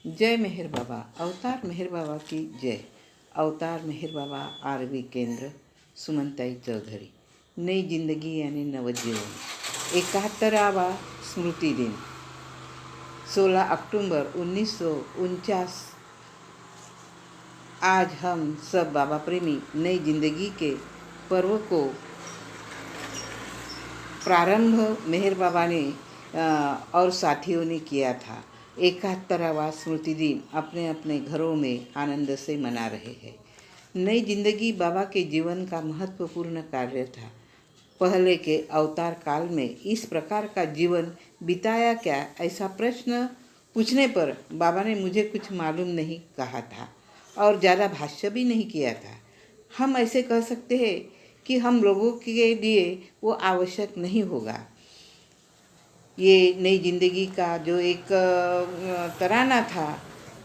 जय मेहर बाबा। अवतार मेहर बाबा की जय। अवतार मेहर बाबा आरवी केंद्र, सुमनताई चौधरी। नई जिंदगी यानी नवजीवन। 71वां स्मृति दिन 16 अक्टूबर 1949। आज हम सब बाबा प्रेमी नई जिंदगी के पर्व को प्रारंभ मेहर बाबा ने और साथियों ने किया था। 71वां स्मृति दिन अपने अपने घरों में आनंद से मना रहे हैं। नई जिंदगी बाबा के जीवन का महत्वपूर्ण कार्य था। पहले के अवतार काल में इस प्रकार का जीवन बिताया क्या, ऐसा प्रश्न पूछने पर बाबा ने मुझे कुछ मालूम नहीं कहा था और ज़्यादा भाष्य भी नहीं किया था। हम ऐसे कह सकते हैं कि हम लोगों के लिए वो आवश्यक नहीं होगा। ये नई जिंदगी का जो एक तराना था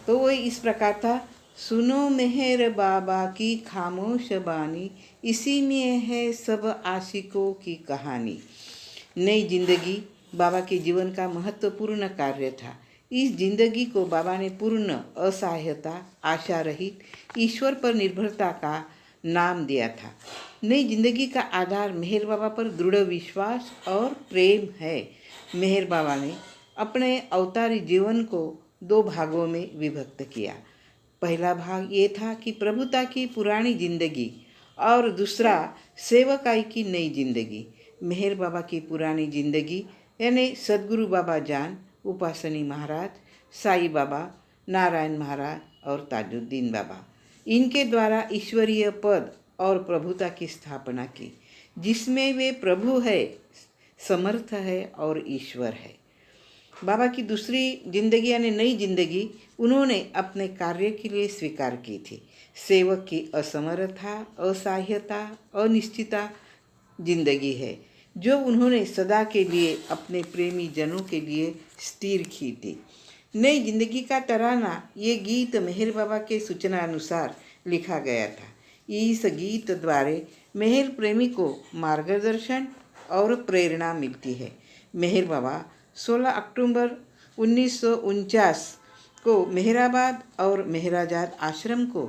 तो वो इस प्रकार था, सुनो मेहर बाबा की खामोश बानी, इसी में है सब आशिकों की कहानी। नई जिंदगी बाबा के जीवन का महत्वपूर्ण कार्य था। इस जिंदगी को बाबा ने पूर्ण असहायता, आशा रहित, ईश्वर पर निर्भरता का नाम दिया था। नई जिंदगी का आधार मेहर बाबा पर दृढ़ विश्वास और प्रेम है। मेहर बाबा ने अपने अवतारी जीवन को 2 भागों में विभक्त किया। पहला भाग ये था कि प्रभुता की पुरानी जिंदगी और दूसरा सेवकाई की नई जिंदगी। मेहर बाबा की पुरानी जिंदगी यानी सदगुरु बाबा जान, उपासनी महाराज, साईं बाबा, नारायण महाराज और ताजुद्दीन बाबा, इनके द्वारा ईश्वरीय पद और प्रभुता की स्थापना की, जिसमें वे प्रभु है, समर्थ है और ईश्वर है। बाबा की दूसरी जिंदगी यानी नई जिंदगी उन्होंने अपने कार्य के लिए स्वीकार की थी। सेवक की असमर्थता, असहायता, अनिश्चितता जिंदगी है जो उन्होंने सदा के लिए अपने प्रेमी जनों के लिए स्थिर की थी। नई जिंदगी का तराना ये गीत मेहर बाबा के सूचना अनुसार लिखा गया था। इस गीत द्वारा मेहर प्रेमी को मार्गदर्शन और प्रेरणा मिलती है। मेहर बाबा 16 अक्टूबर 1949 को मेहराबाद और मेहराजाद आश्रम को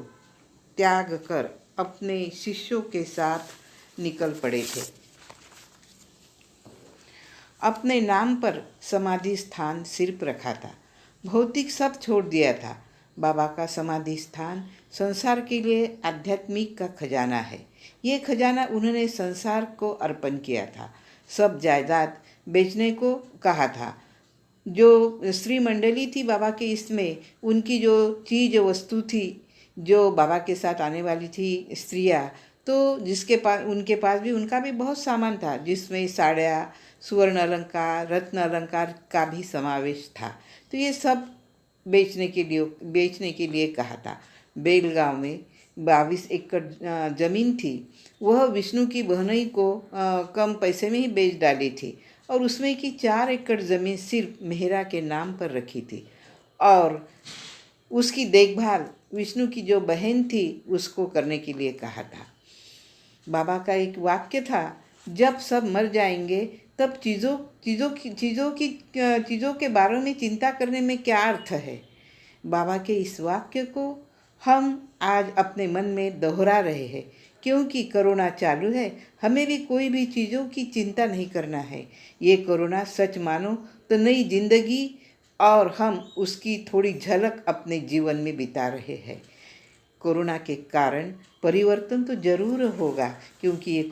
त्याग कर अपने शिष्यों के साथ निकल पड़े थे। अपने नाम पर समाधि स्थान सिर्फ रखा था, भौतिक सब छोड़ दिया था। बाबा का समाधि स्थान संसार के लिए आध्यात्मिक का खजाना है। ये खजाना उन्होंने संसार को अर्पण किया था। सब जायदाद बेचने को कहा था। जो स्त्री मंडली थी बाबा के, इसमें उनकी जो चीज़ वस्तु थी, जो बाबा के साथ आने वाली थी स्त्रियाँ, तो जिसके पास उनके पास भी उनका भी बहुत सामान था, जिसमें साड़ियाँ, सुवर्ण अलंकार, रत्न अलंकार का भी समावेश था। तो ये सब बेचने के लिए कहा था। बेलगांव में 22 एकड़ ज़मीन थी। वह विष्णु की बहनोई को कम पैसे में ही बेच डाली थी और उसमें की 4 एकड़ ज़मीन सिर्फ मेहरा के नाम पर रखी थी और उसकी देखभाल विष्णु की जो बहन थी उसको करने के लिए कहा था। बाबा का एक वाक्य था, जब सब मर जाएंगे तब चीज़ों के बारे में चिंता करने में क्या अर्थ है। बाबा के इस वाक्य को हम आज अपने मन में दोहरा रहे हैं, क्योंकि कोरोना चालू है। हमें भी कोई भी चीज़ों की चिंता नहीं करना है। ये कोरोना सच मानो तो नई जिंदगी और हम उसकी थोड़ी झलक अपने जीवन में बिता रहे हैं। कोरोना के कारण परिवर्तन तो ज़रूर होगा, क्योंकि ये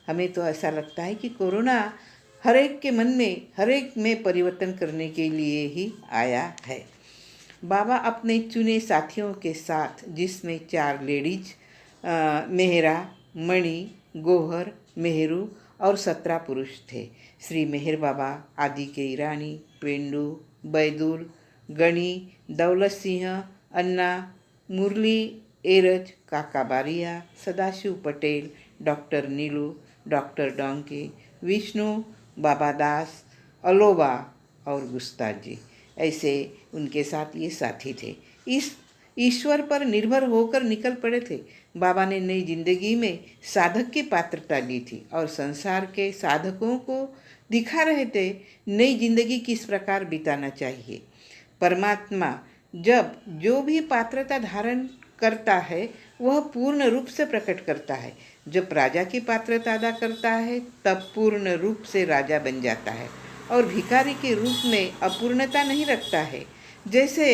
हमें तो ऐसा लगता है कि कोरोना हर एक के मन में, हर एक में परिवर्तन करने के लिए ही आया है। बाबा अपने चुने साथियों के साथ, जिसमें 4 लेडीज मेहरा, मणि, गोहर, मेहरू और 17 पुरुष थे। श्री मेहर बाबा, आदि के ईरानी, पेंडू, बैदुल, गणी, दौलत सिंह, अन्ना, मुरली एरज, काका बारिया, सदाशिव पटेल, डॉक्टर नीलू, डॉक्टर डोंके, विष्णु, बाबा दास, अलोबा और गुस्ताद जी, ऐसे उनके साथ ये साथी थे। इस ईश्वर पर निर्भर होकर निकल पड़े थे। बाबा ने नई जिंदगी में साधक की पात्रता ली थी और संसार के साधकों को दिखा रहे थे नई जिंदगी किस प्रकार बिताना चाहिए। परमात्मा जब जो भी पात्रता धारण करता है वह पूर्ण रूप से प्रकट करता है। जब राजा की पात्रता अदा करता है तब पूर्ण रूप से राजा बन जाता है और भिखारी के रूप में अपूर्णता नहीं रखता है। जैसे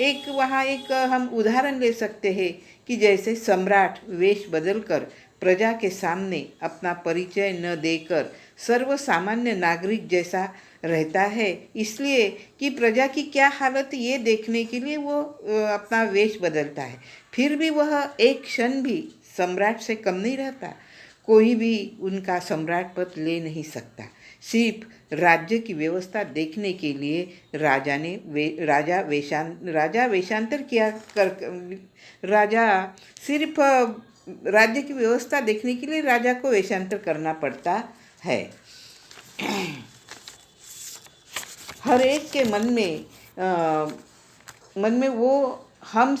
एक हम उदाहरण ले सकते हैं कि जैसे सम्राट वेश बदलकर प्रजा के सामने अपना परिचय न देकर सर्वसामान्य नागरिक जैसा रहता है, इसलिए कि प्रजा की क्या हालत ये देखने के लिए वो अपना वेश बदलता है। फिर भी वह एक क्षण भी सम्राट से कम नहीं रहता। कोई भी उनका सम्राट पद ले नहीं सकता। सिर्फ राज्य की व्यवस्था देखने के लिए राजा वेशांतर किया कर राजा सिर्फ राज्य की व्यवस्था देखने के लिए राजा को वेशांतर करना पड़ता है। हर एक के मन में वो हम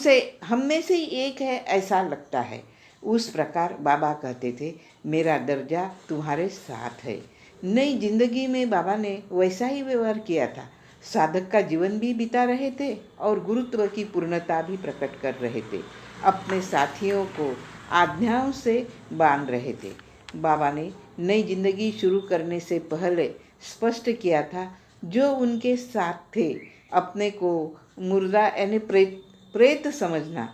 में से ही एक है ऐसा लगता है। उस प्रकार बाबा कहते थे, मेरा दर्जा तुम्हारे साथ है। नई जिंदगी में बाबा ने वैसा ही व्यवहार किया था। साधक का जीवन भी बिता रहे थे और गुरुत्व की पूर्णता भी प्रकट कर रहे थे। अपने साथियों को आज्ञाओं से बांध रहे थे। बाबा ने नई जिंदगी शुरू करने से पहले स्पष्ट किया था, जो उनके साथ थे अपने को मुर्दा यानी प्रेत समझना।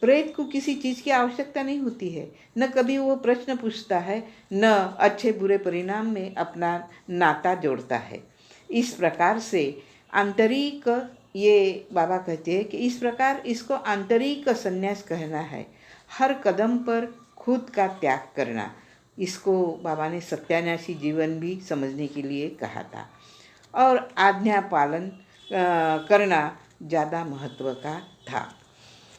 प्रेत को किसी चीज़ की आवश्यकता नहीं होती है, न कभी वो प्रश्न पूछता है, न अच्छे बुरे परिणाम में अपना नाता जोड़ता है। इस प्रकार से आंतरिक, ये बाबा कहते हैं कि इस प्रकार इसको आंतरिक संन्यास कहना है। हर कदम पर खुद का त्याग करना, इसको बाबा ने सत्यान्यासी जीवन भी समझने के लिए कहा था। और आज्ञा पालन करना ज़्यादा महत्व का था।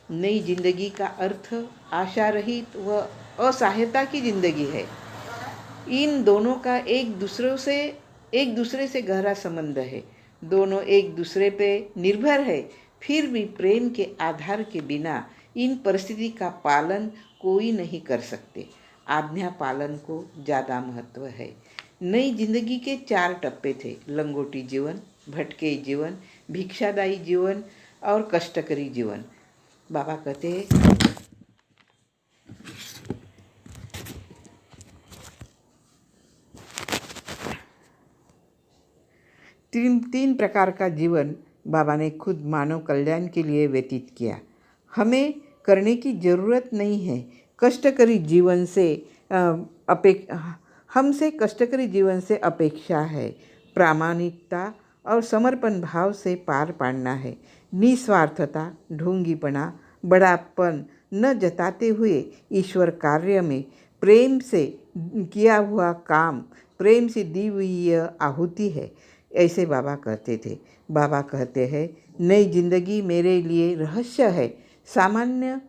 नई जिंदगी का अर्थ आशा रहित व असहायता की जिंदगी है। इन दोनों का एक दूसरे से गहरा संबंध है। दोनों एक दूसरे पे निर्भर है। फिर भी प्रेम के आधार के बिना इन परिस्थिति का पालन कोई नहीं कर सकते। आज्ञा पालन को ज़्यादा महत्व है। नई जिंदगी के 4 टप्पे थे: लंगोटी जीवन, भटके जीवन, भिक्षादायी जीवन और कष्टकरी जीवन। बाबा कहते हैं, तीन प्रकार का जीवन बाबा ने खुद मानव कल्याण के लिए व्यतीत किया। हमें करने की ज़रूरत नहीं है। कष्टकरी जीवन से हमसे कष्टकरी जीवन से अपेक्षा है प्रामाणिकता और समर्पण भाव से पार पाड़ना है। निस्वार्थता, ढोंगीपना, बड़ापन न जताते हुए ईश्वर कार्य में प्रेम से किया हुआ काम, प्रेम से दी हुई यह आहुति है, ऐसे बाबा कहते थे। बाबा कहते हैं, नई जिंदगी मेरे लिए रहस्य है। सामान्य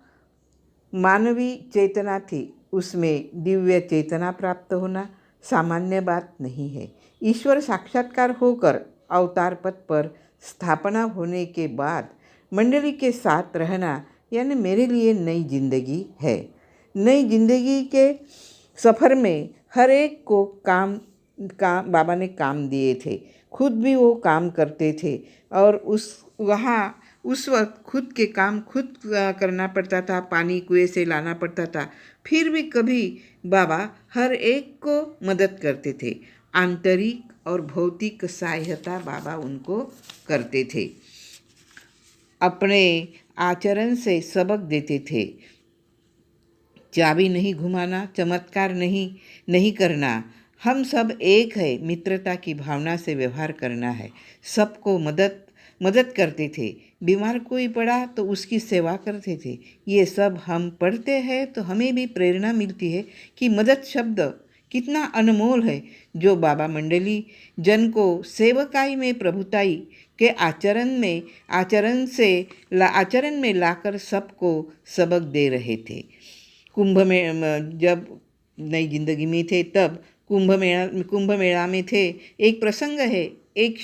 मानवीय चेतना थी, उसमें दिव्य चेतना प्राप्त होना सामान्य बात नहीं है। ईश्वर साक्षात्कार होकर अवतार पथ पर स्थापना होने के बाद मंडली के साथ रहना, यानी मेरे लिए नई जिंदगी है। नई जिंदगी के सफ़र में हर एक को काम बाबा ने काम दिए थे। खुद भी वो काम करते थे और उस वक्त खुद के काम खुद करना पड़ता था। पानी कुएं से लाना पड़ता था। फिर भी कभी बाबा हर एक को मदद करते थे। आंतरिक और भौतिक सहायता बाबा उनको करते थे। अपने आचरण से सबक देते थे। चाबी नहीं घुमाना, चमत्कार नहीं करना। हम सब एक है, मित्रता की भावना से व्यवहार करना है। सबको मदद करते थे। बीमार कोई पड़ा तो उसकी सेवा करते थे। ये सब हम पढ़ते हैं तो हमें भी प्रेरणा मिलती है कि मदद शब्द कितना अनमोल है, जो बाबा मंडली जन को सेवकाई में प्रभुताई के आचरण में लाकर सबको सबक दे रहे थे। कुंभ में जब नई जिंदगी में थे तब कुंभ मेला में थे। एक प्रसंग है, एक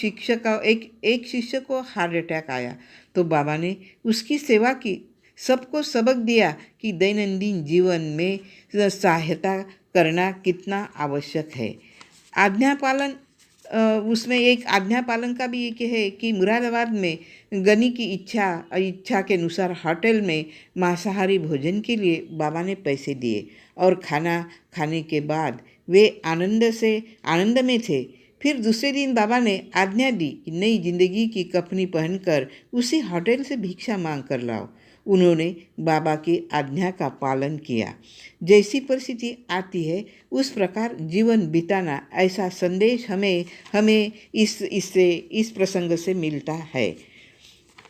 शिष्य को हार्ट अटैक आया तो बाबा ने उसकी सेवा की, सबको सबक दिया कि दैनंदिन जीवन में सहायता करना कितना आवश्यक है। आज्ञा पालन उसमें एक आज्ञा पालन का भी एक है कि मुरादाबाद में गनी की इच्छा के अनुसार होटल में मांसाहारी भोजन के लिए बाबा ने पैसे दिए और खाना खाने के बाद वे आनंद में थे। फिर दूसरे दिन बाबा ने आज्ञा दी कि नई जिंदगी की कफनी पहनकर उसी होटल से भिक्षा मांग कर लाओ। उन्होंने बाबा की आज्ञा का पालन किया। जैसी परिस्थिति आती है उस प्रकार जीवन बिताना, ऐसा संदेश हमें इस प्रसंग से मिलता है।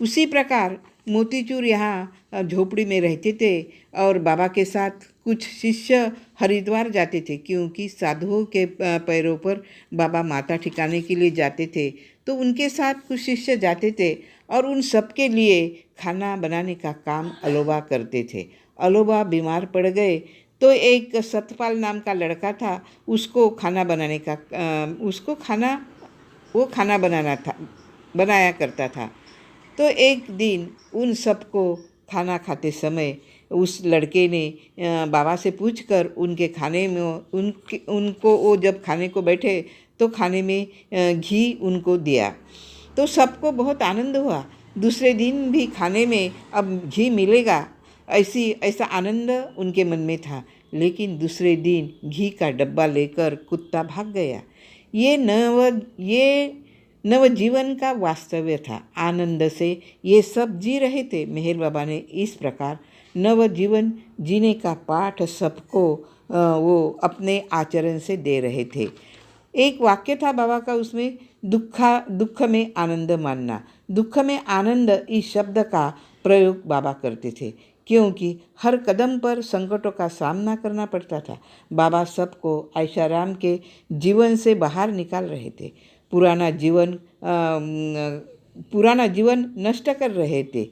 उसी प्रकार मोतीचूर यहाँ झोपड़ी में रहते थे और बाबा के साथ कुछ शिष्य हरिद्वार जाते थे, क्योंकि साधुओं के पैरों पर बाबा माथा ठिकाने के लिए जाते थे। तो उनके साथ कुछ शिष्य जाते थे और उन सबके लिए खाना बनाने का काम अलोबा करते थे। अलोबा बीमार पड़ गए तो एक सतपाल नाम का लड़का था, उसको खाना बनाया करता था। तो एक दिन उन सबको खाना खाते समय उस लड़के ने बाबा से पूछकर उनके खाने में उनको वो जब खाने को बैठे तो खाने में घी उनको दिया। तो सबको बहुत आनंद हुआ। दूसरे दिन भी खाने में अब घी मिलेगा, ऐसा आनंद उनके मन में था। लेकिन दूसरे दिन घी का डब्बा लेकर कुत्ता भाग गया। ये नवजीवन का वास्तव्य था। आनंद से ये सब जी रहे थे। मेहर बाबा ने इस प्रकार नवजीवन जीने का पाठ सबको वो अपने आचरण से दे रहे थे। एक वाक्य था बाबा का, उसमें दुख में आनंद मानना। दुख में आनंद इस शब्द का प्रयोग बाबा करते थे, क्योंकि हर कदम पर संकटों का सामना करना पड़ता था। बाबा सबको ऐशाराम के जीवन से बाहर निकाल रहे थे। पुराना जीवन नष्ट कर रहे थे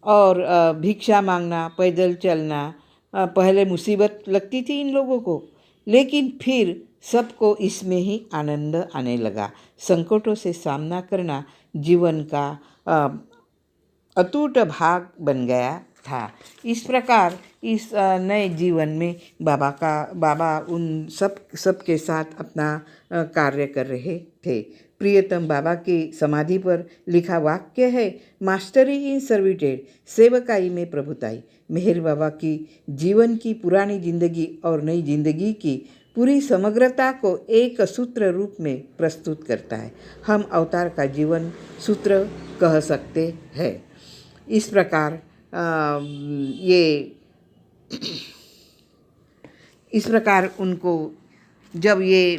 और भिक्षा मांगना, पैदल चलना पहले मुसीबत लगती थी इन लोगों को, लेकिन फिर सबको इसमें ही आनंद आने लगा। संकटों से सामना करना जीवन का अटूट भाग बन गया था। इस प्रकार इस नए जीवन में बाबा उन सब के साथ अपना कार्य कर रहे थे। प्रियतम बाबा की समाधि पर लिखा वाक्य है, मास्टरी इन सर्विटेड, सेवकाई में प्रभुताई। मेहर बाबा की जीवन की पुरानी जिंदगी और नई जिंदगी की पूरी समग्रता को एक सूत्र रूप में प्रस्तुत करता है। हम अवतार का जीवन सूत्र कह सकते हैं। इस प्रकार उनको जब ये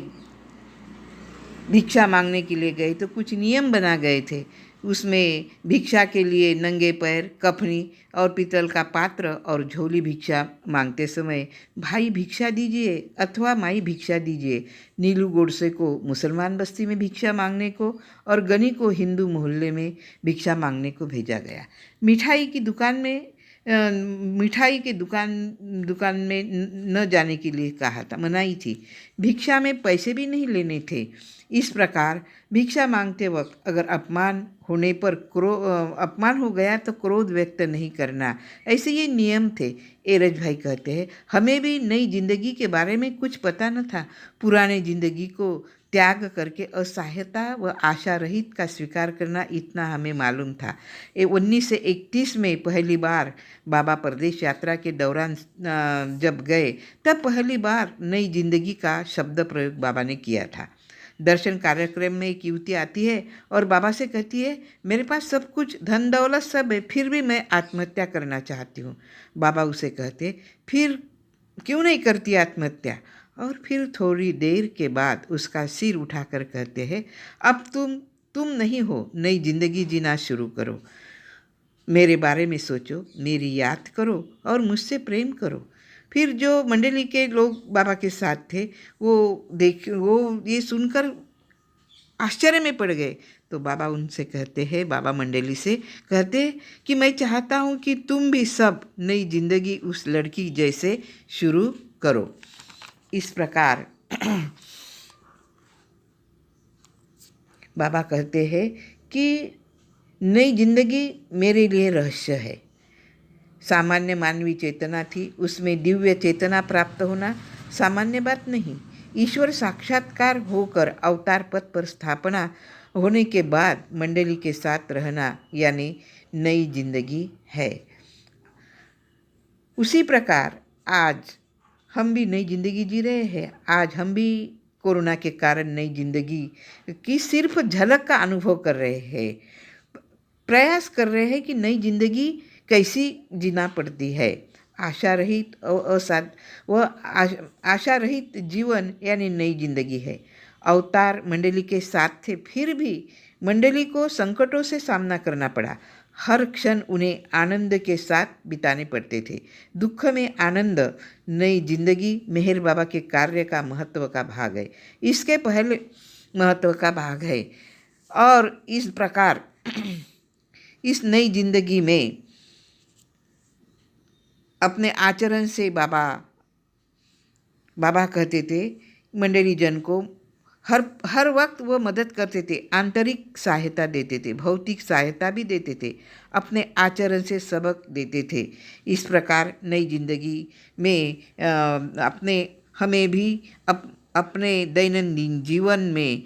भिक्षा मांगने के लिए गए तो कुछ नियम बना गए थे। उसमें भिक्षा के लिए नंगे पैर, कफनी और पीतल का पात्र और झोली भिक्षा मांगते समय भाई भिक्षा दीजिए अथवा माई भिक्षा दीजिए। नीलू गोडसे को मुसलमान बस्ती में भिक्षा मांगने को और गनी को हिंदू मोहल्ले में भिक्षा मांगने को भेजा गया। मिठाई की दुकान में न जाने के लिए कहा था, मनाही थी। भिक्षा में पैसे भी नहीं लेने थे। इस प्रकार भिक्षा मांगते वक्त अगर अपमान हो गया तो क्रोध व्यक्त नहीं करना, ऐसे ये नियम थे। एरज भाई कहते हैं, हमें भी नई जिंदगी के बारे में कुछ पता न था। पुराने जिंदगी को त्याग करके असहायता व आशा रहित का स्वीकार करना, इतना हमें मालूम था। 1931 में पहली बार बाबा प्रदेश यात्रा के दौरान जब गए तब पहली बार नई जिंदगी का शब्द प्रयोग बाबा ने किया था। दर्शन कार्यक्रम में एक युवती आती है और बाबा से कहती है, मेरे पास सब कुछ धन दौलत सब है, फिर भी मैं आत्महत्या करना चाहती हूँ। बाबा उसे कहते, फिर क्यों नहीं करती आत्महत्या? और फिर थोड़ी देर के बाद उसका सिर उठाकर कहते हैं, अब तुम नहीं हो, नई जिंदगी जीना शुरू करो। मेरे बारे में सोचो, मेरी याद करो और मुझसे प्रेम करो। फिर जो मंडली के लोग बाबा के साथ थे वो ये सुनकर आश्चर्य में पड़ गए। तो बाबा उनसे कहते हैं, बाबा मंडली से कहते हैं कि मैं चाहता हूँ कि तुम भी सब नई जिंदगी उस लड़की जैसे शुरू करो। इस प्रकार बाबा कहते हैं कि नई जिंदगी मेरे लिए रहस्य है। सामान्य मानवीय चेतना थी, उसमें दिव्य चेतना प्राप्त होना सामान्य बात नहीं। ईश्वर साक्षात्कार होकर अवतार पद पर स्थापना होने के बाद मंडली के साथ रहना यानी नई जिंदगी है। उसी प्रकार आज हम भी नई जिंदगी जी रहे हैं। आज हम भी कोरोना के कारण नई जिंदगी की सिर्फ झलक का अनुभव कर रहे हैं। प्रयास कर रहे हैं कि नई जिंदगी कैसी जीना पड़ती है। आशा रहित आशा रहित जीवन यानी नई जिंदगी है। अवतार मंडली के साथ थे, फिर भी मंडली को संकटों से सामना करना पड़ा। हर क्षण उन्हें आनंद के साथ बिताने पड़ते थे। दुख में आनंद नई जिंदगी मेहर बाबा के कार्य का महत्व का भाग है। इसके पहले महत्व का भाग है। और इस प्रकार इस नई जिंदगी में अपने आचरण से बाबा कहते थे मंडली जन को हर वक्त वो मदद करते थे, आंतरिक सहायता देते थे, भौतिक सहायता भी देते थे, अपने आचरण से सबक देते थे। इस प्रकार नई जिंदगी में हमें भी अपने दैनंदिन जीवन में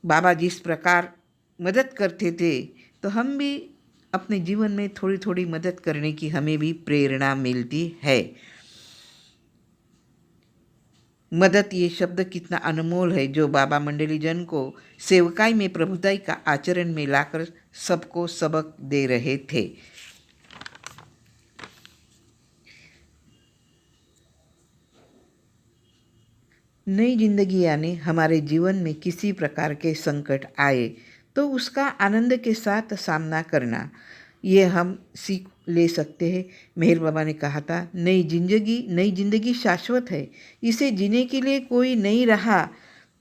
बाबा जिस प्रकार मदद करते थे, तो हम भी अपने जीवन में थोड़ी थोड़ी मदद करने की हमें भी प्रेरणा मिलती है। मदद ये शब्द कितना अनमोल है, जो बाबा मंडली जन को सेवकाई में प्रभुताई का आचरण में लाकर सबको सबक दे रहे थे। नई जिंदगी यानी हमारे जीवन में किसी प्रकार के संकट आए तो उसका आनंद के साथ सामना करना, ये हम सीख ले सकते हैं। मेहर बाबा ने कहा था, नई जिंदगी शाश्वत है। इसे जीने के लिए कोई नहीं रहा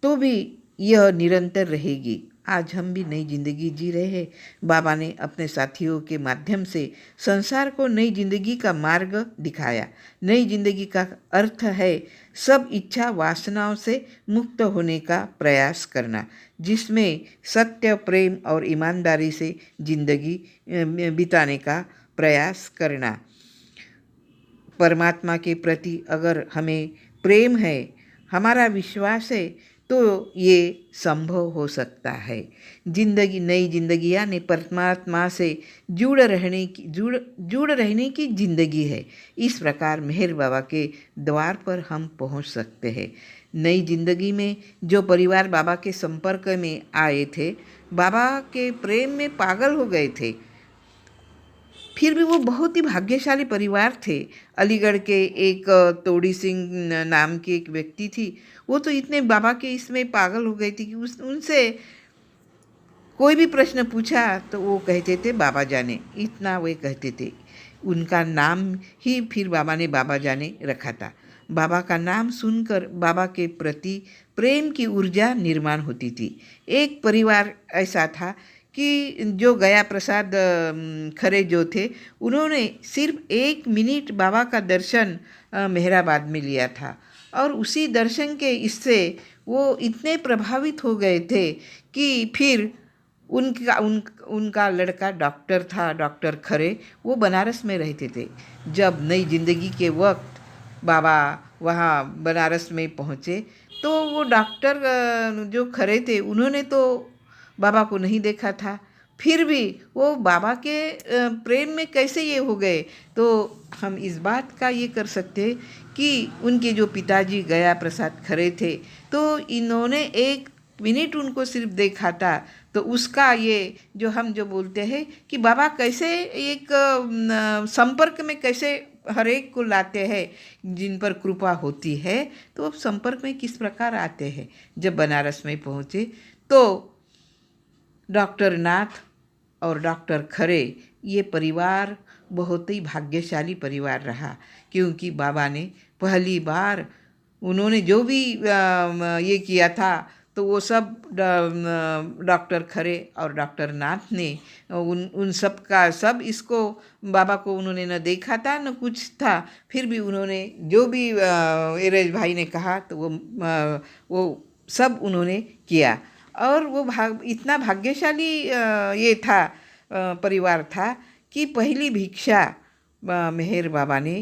तो भी यह निरंतर रहेगी। आज हम भी नई जिंदगी जी रहे हैं। बाबा ने अपने साथियों के माध्यम से संसार को नई जिंदगी का मार्ग दिखाया। नई जिंदगी का अर्थ है सब इच्छा वासनाओं से मुक्त होने का प्रयास करना, जिसमें सत्य, प्रेम और ईमानदारी से जिंदगी बिताने का प्रयास करना। परमात्मा के प्रति अगर हमें प्रेम है, हमारा विश्वास है, तो ये संभव हो सकता है। नई जिंदगी यानी परमात्मा से जुड़ रहने की जिंदगी है। इस प्रकार मेहर बाबा के द्वार पर हम पहुंच सकते हैं। नई जिंदगी में जो परिवार बाबा के संपर्क में आए थे, बाबा के प्रेम में पागल हो गए थे। फिर भी वो बहुत ही भाग्यशाली परिवार थे। अलीगढ़ के एक तोड़ी सिंह नाम की एक व्यक्ति थी, वो तो इतने बाबा के इसमें पागल हो गई थी कि उनसे कोई भी प्रश्न पूछा तो वो कहते थे बाबा जाने, इतना वे कहते थे। उनका नाम ही फिर बाबा ने बाबा जाने रखा था। बाबा का नाम सुनकर बाबा के प्रति प्रेम की ऊर्जा निर्माण होती थी। एक परिवार ऐसा था कि जो गया प्रसाद खरे जो थे, उन्होंने सिर्फ 1 मिनट बाबा का दर्शन मेहराबाद में लिया था, और उसी दर्शन के इससे वो इतने प्रभावित हो गए थे कि फिर उनका लड़का डॉक्टर था, डॉक्टर खरे, वो बनारस में रहते थे। जब नई जिंदगी के वक्त बाबा वहाँ बनारस में पहुँचे तो वो डॉक्टर जो खरे थे, उन्होंने तो बाबा को नहीं देखा था, फिर भी वो बाबा के प्रेम में कैसे ये हो गए। तो हम इस बात का ये कर सकते हैं कि उनके जो पिताजी गया प्रसाद खरे थे, तो इन्होंने 1 मिनट उनको सिर्फ देखा था, तो उसका ये जो हम जो बोलते हैं कि बाबा कैसे एक संपर्क में कैसे हर एक को लाते हैं, जिन पर कृपा होती है, तो अब संपर्क में किस प्रकार आते हैं। जब बनारस में पहुँचे तो डॉक्टर नाथ और डॉक्टर खरे ये परिवार बहुत ही भाग्यशाली परिवार रहा, क्योंकि बाबा ने पहली बार उन्होंने जो भी ये किया था, तो वो सब डॉक्टर खरे और डॉक्टर नाथ ने उन सब का सब इसको बाबा को उन्होंने न देखा था न कुछ था, फिर भी उन्होंने जो भी एरेज भाई ने कहा तो वो सब उन्होंने किया। और वो इतना भाग्यशाली ये था परिवार था कि पहली भिक्षा मेहर बाबा ने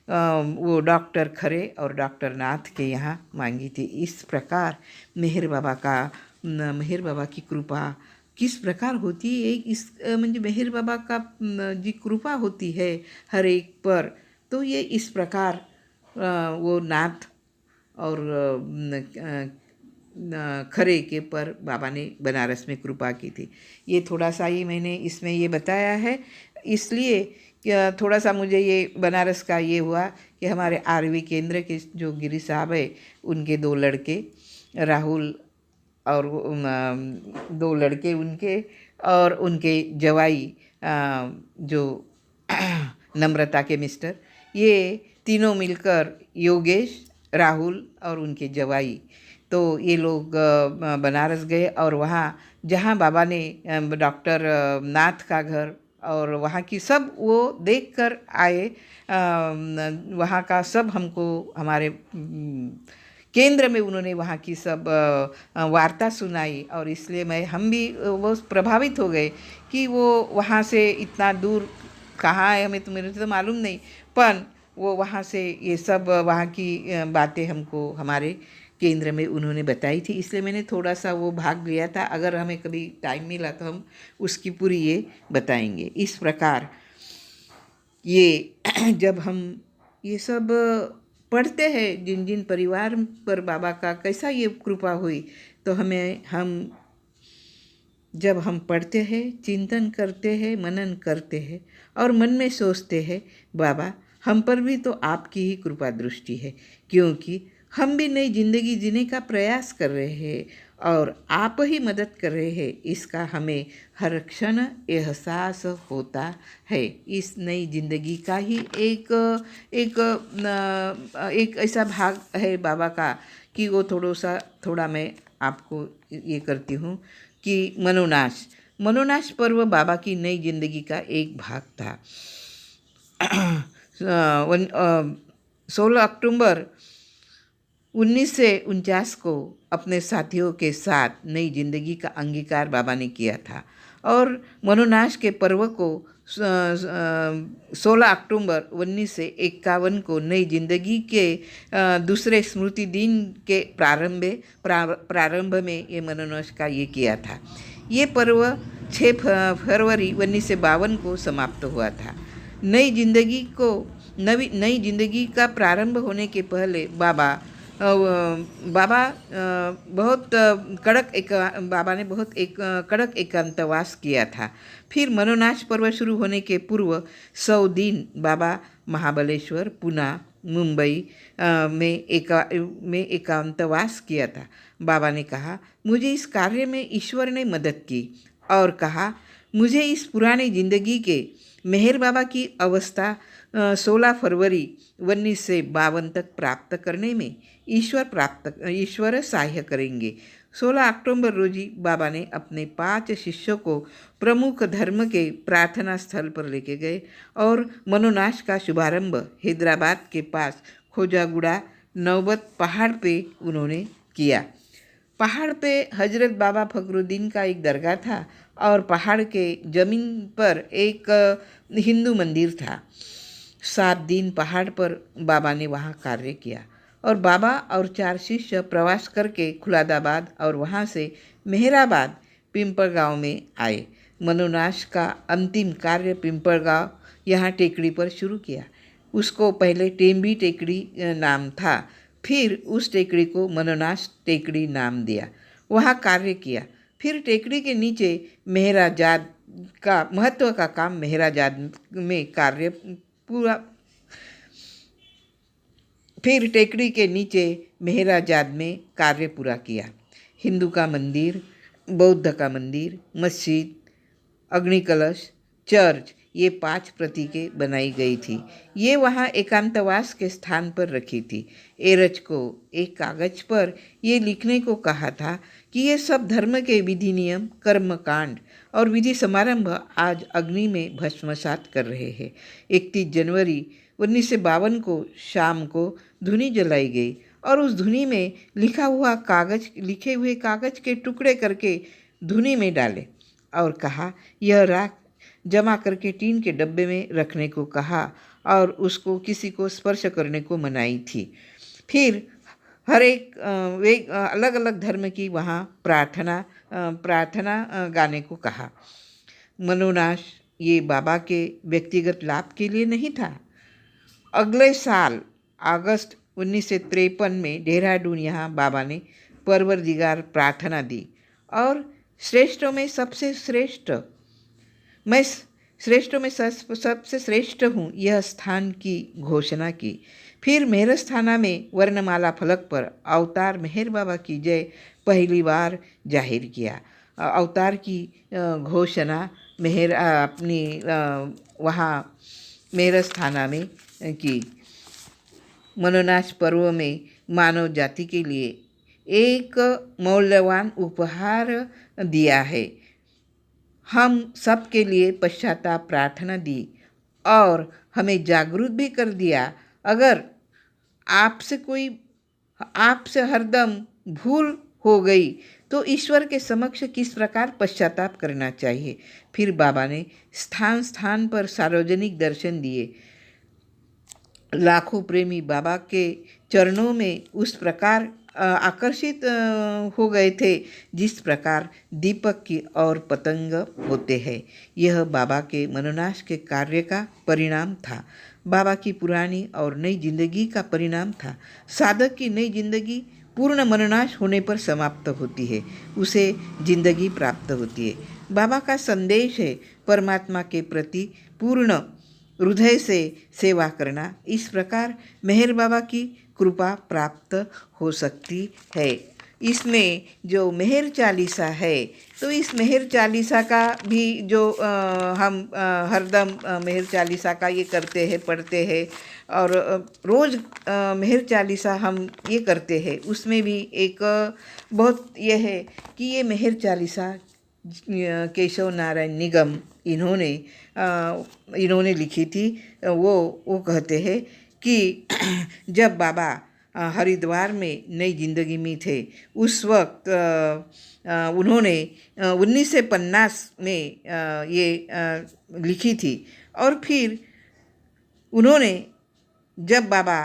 वो डॉक्टर खरे और डॉक्टर नाथ के यहाँ मांगी थी। इस प्रकार मेहर बाबा की कृपा किस प्रकार होती है, एक इस म्हणजे मेहर बाबा का जी कृपा होती है हर एक पर, तो ये इस प्रकार वो नाथ और खरे के पर बाबा ने बनारस में कृपा की थी। ये थोड़ा सा ही मैंने इसमें ये बताया है, इसलिए कि थोड़ा सा मुझे ये बनारस का ये हुआ कि हमारे आरवी केंद्र के जो गिरी साहब है, उनके दो लड़के राहुल और दो लड़के उनके और उनके जवाई जो नम्रता के मिस्टर, ये तीनों मिलकर योगेश, राहुल और उनके जवाई, तो ये लोग बनारस गए और वहाँ जहाँ बाबा ने डॉक्टर नाथ का घर और वहाँ की सब वो देख कर आए। वहाँ का सब हमको हमारे केंद्र में उन्होंने वहाँ की सब वार्ता सुनाई, और इसलिए हम भी वो प्रभावित हो गए कि वो वहाँ से इतना दूर कहाँ है, हमें तो मेरे तो मालूम नहीं, पर वो वहाँ से ये सब वहाँ की बातें हमको हमारे केंद्र में उन्होंने बताई थी, इसलिए मैंने थोड़ा सा वो भाग लिया था। अगर हमें कभी टाइम मिला तो हम उसकी पूरी ये बताएंगे। इस प्रकार ये जब हम ये सब पढ़ते हैं, जिन जिन परिवार पर बाबा का कैसा ये कृपा हुई, तो जब हम पढ़ते हैं, चिंतन करते हैं, मनन करते हैं और मन में सोचते हैं, बाबा हम पर भी तो आपकी ही कृपा दृष्टि है, क्योंकि हम भी नई जिंदगी जीने का प्रयास कर रहे हैं और आप ही मदद कर रहे हैं, इसका हमें हर क्षण एहसास होता है। इस नई जिंदगी का ही एक एक एक ऐसा भाग है बाबा का कि वो थोड़ा मैं आपको ये करती हूँ कि मनोनाश पर्व बाबा की नई जिंदगी का एक भाग था। 16 अक्टूबर 1949 को अपने साथियों के साथ नई जिंदगी का अंगीकार बाबा ने किया था, और मनोनाश के पर्व को 16 अक्टूबर 1951 को नई जिंदगी के दूसरे स्मृति दिन के प्रारंभ में ये मनोनाश का ये किया था। ये पर्व 6 फरवरी 1952 को समाप्त हुआ था। नई जिंदगी का प्रारंभ होने के पहले बाबा ने बहुत कड़क एकांतवास किया था। फिर मनोनाश पर्व शुरू होने के पूर्व 100 दिन बाबा महाबलेश्वर, पुणे, मुंबई में एकांतवास किया था। बाबा ने कहा, मुझे इस कार्य में ईश्वर ने मदद की, और कहा मुझे इस पुरानी जिंदगी के मेहर बाबा की अवस्था 16 फरवरी 1952 तक प्राप्त करने में ईश्वर सहाय करेंगे। 16 अक्टूबर रोजी बाबा ने अपने 5 शिष्यों को प्रमुख धर्म के प्रार्थना स्थल पर लेके गए और मनोनाश का शुभारंभ हैदराबाद के पास खोजागुड़ा नौबत पहाड़ पे उन्होंने किया। पहाड़ पे हजरत बाबा फखरुद्दीन का एक दरगाह था और पहाड़ के जमीन पर एक हिंदू मंदिर था। 7 दिन पहाड़ पर बाबा ने वहाँ कार्य किया, और बाबा और 4 शिष्य प्रवास करके खुलादाबाद और वहाँ से मेहराबाद पिंपलगांव में आए। मनोनाश का अंतिम कार्य पिंपलगांव यहाँ टेकड़ी पर शुरू किया। उसको पहले टेम्बी टेकड़ी नाम था, फिर उस टेकड़ी को मनोनाश टेकड़ी नाम दिया। वहाँ कार्य किया। फिर टेकड़ी के नीचे मेहराजाद का महत्व का काम मेहराजाद में कार्य पूरा फिर टेकड़ी के नीचे मेहराजाद में कार्य पूरा किया। हिंदू का मंदिर, बौद्ध का मंदिर, मस्जिद, अग्नि कलश, चर्च, ये 5 प्रतीकें बनाई गई थी। ये वहाँ एकांतवास के स्थान पर रखी थी। एरज को एक कागज पर ये लिखने को कहा था कि ये सब धर्म के विधि नियम, कर्म कांड और विधि समारंभ आज अग्नि में भस्मसात कर रहे हैं। 31 जनवरी 1952 को शाम को धुनी जलाई गई और उस धुनी में लिखे हुए कागज के टुकड़े करके धुनी में डाले और कहा, यह राख जमा करके टीन के डब्बे में रखने को कहा और उसको किसी को स्पर्श करने को मनाही थी। फिर हर एक वे अलग अलग धर्म की वहाँ प्रार्थना गाने को कहा। मनोनाश ये बाबा के व्यक्तिगत लाभ के लिए नहीं था। अगले साल अगस्त 1953 में देहरादून यहाँ बाबा ने परवरदिगार प्रार्थना दी और श्रेष्ठों में सबसे श्रेष्ठ, मैं श्रेष्ठों में सबसे श्रेष्ठ हूँ, यह स्थान की घोषणा की। फिर मेहरस्थाना में वर्णमाला फलक पर अवतार मेहर बाबा की जय पहली बार जाहिर किया। अवतार की घोषणा मेहर अपनी वहाँ मेहरस्थाना में की। मनोनाश पर्व में मानव जाति के लिए एक मौल्यवान उपहार दिया है। हम सब के लिए पश्चाताप प्रार्थना दी और हमें जागरूक भी कर दिया। अगर आपसे हरदम भूल हो गई तो ईश्वर के समक्ष किस प्रकार पश्चाताप करना चाहिए। फिर बाबा ने स्थान स्थान पर सार्वजनिक दर्शन दिए। लाखों प्रेमी बाबा के चरणों में उस प्रकार आकर्षित हो गए थे जिस प्रकार दीपक की और पतंग होते हैं। यह बाबा के मनोनाश के कार्य का परिणाम था, बाबा की पुरानी और नई जिंदगी का परिणाम था। साधक की नई जिंदगी पूर्ण मनोनाश होने पर समाप्त होती है, उसे जिंदगी प्राप्त होती है। बाबा का संदेश है परमात्मा के प्रति पूर्ण हृदय से सेवा करना। इस प्रकार मेहर बाबा की कृपा प्राप्त हो सकती है। इसमें जो मेहर चालीसा है, तो इस मेहर चालीसा का भी जो हम हरदम मेहर चालीसा का ये करते हैं, पढ़ते हैं और रोज़ मेहर चालीसा हम ये करते हैं। उसमें भी एक बहुत ये है कि ये मेहर चालीसा केशव नारायण निगम इन्होंने लिखी थी। वो कहते हैं कि जब बाबा हरिद्वार में नई जिंदगी में थे उस वक्त उन्होंने 1950 में ये लिखी थी। और फिर उन्होंने जब बाबा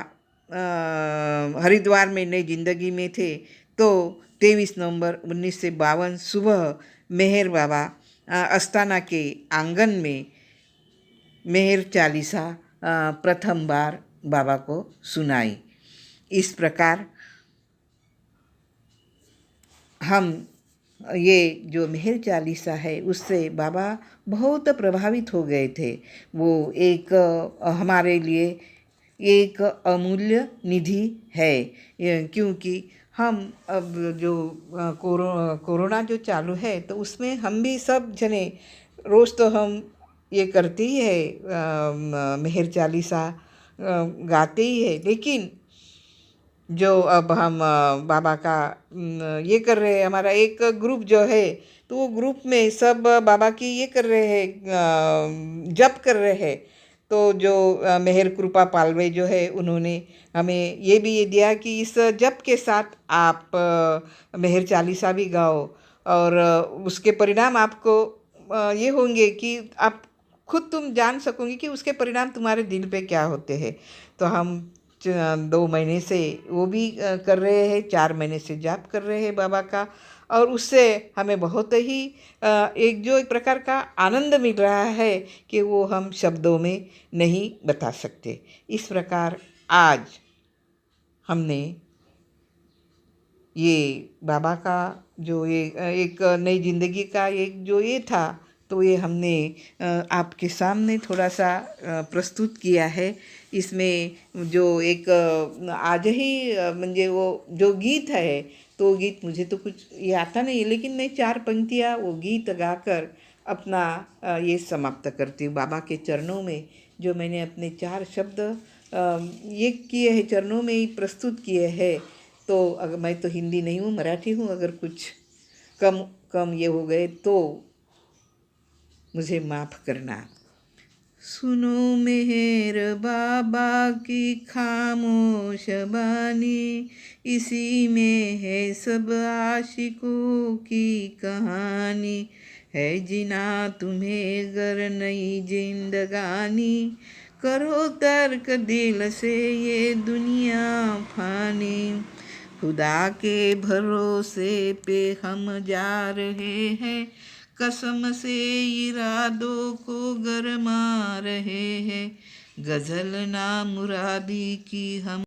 हरिद्वार में नई जिंदगी में थे तो 23 नवंबर 1952 सुबह मेहर बाबा अस्थाना के आंगन में मेहर चालीसा प्रथम बार बाबा को सुनाई। इस प्रकार हम ये जो मेहर चालीसा है उससे बाबा बहुत प्रभावित हो गए थे। वो एक हमारे लिए एक अमूल्य निधि है, क्योंकि हम अब जो कोरोना जो चालू है तो उसमें हम भी सब जने रोज़ तो हम ये करते ही है, मेहर चालीसा गाते ही है। लेकिन जो अब हम बाबा का ये कर रहे हैं, हमारा एक ग्रुप जो है तो वो ग्रुप में सब बाबा की ये कर रहे हैं, जप कर रहे हैं। तो जो मेहर कृपा पालवे जो है उन्होंने हमें ये भी ये दिया कि इस जप के साथ आप मेहर चालीसा भी गाओ और उसके परिणाम आपको ये होंगे कि आप खुद तुम जान सकोगे कि उसके परिणाम तुम्हारे दिल पे क्या होते हैं। तो हम 2 महीने से वो भी कर रहे हैं, 4 महीने से जाप कर रहे हैं बाबा का, और उससे हमें बहुत ही एक प्रकार का आनंद मिल रहा है कि वो हम शब्दों में नहीं बता सकते। इस प्रकार आज हमने ये बाबा का जो ये एक नई ज़िंदगी का एक जो ये था तो ये हमने आपके सामने थोड़ा सा प्रस्तुत किया है। इसमें जो एक आज ही म्हणजे वो जो गीत है तो गीत मुझे तो कुछ ये आता नहीं है, लेकिन मैं 4 पंक्तियाँ वो गीत गाकर अपना ये समाप्त करती हूँ। बाबा के चरणों में जो मैंने अपने 4 शब्द ये किए हैं, चरणों में ही प्रस्तुत किए हैं। तो अगर मैं तो हिंदी नहीं हूँ, मराठी हूँ, अगर कुछ कम ये हो गए तो मुझे माफ़ करना। सुनो मेहर बाबा की खामोश बानी, इसी में है सब आशिकों की कहानी, है जिना तुम्हें गर नई जिंदगानी, करो तर्क दिल से ये दुनिया फानी, खुदा के भरोसे पे हम जा रहे हैं, कसम से इरादों को गरमा रहे हैं, गज़ल ना मुरादी की हम